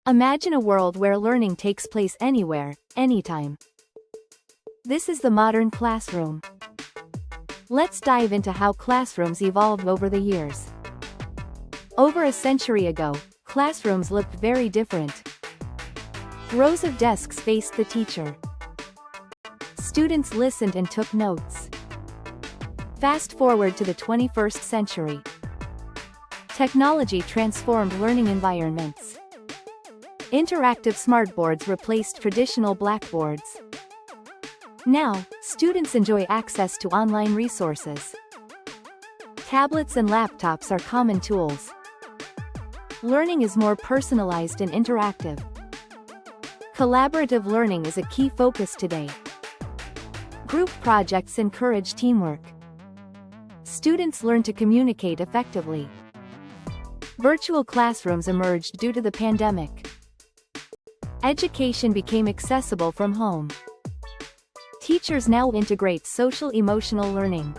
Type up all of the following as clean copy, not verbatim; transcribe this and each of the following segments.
Imagine a world where learning takes place anywhere, anytime. This is the modern classroom. Let's dive into how classrooms evolved over the years. Over a century ago, classrooms looked very different. Rows of desks faced the teacher. Students listened and took notes. Fast forward to the 21st century. Technology transformed learning environments. Interactive smartboards replaced traditional blackboards. Now, students enjoy access to online resources. Tablets and laptops are common tools. Learning is more personalized and interactive. Collaborative learning is a key focus today. Group projects encourage teamwork. Students learn to communicate effectively. Virtual classrooms emerged due to the pandemic. Education became accessible from home. Teachers now integrate social-emotional learning.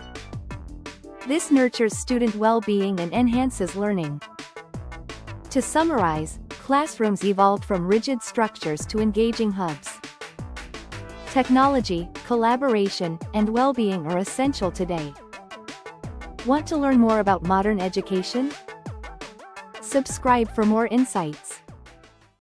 This nurtures student well-being and enhances learning. To summarize, classrooms evolved from rigid structures to engaging hubs. Technology, collaboration, and well-being are essential today. Want to learn more about modern education? Subscribe for more insights.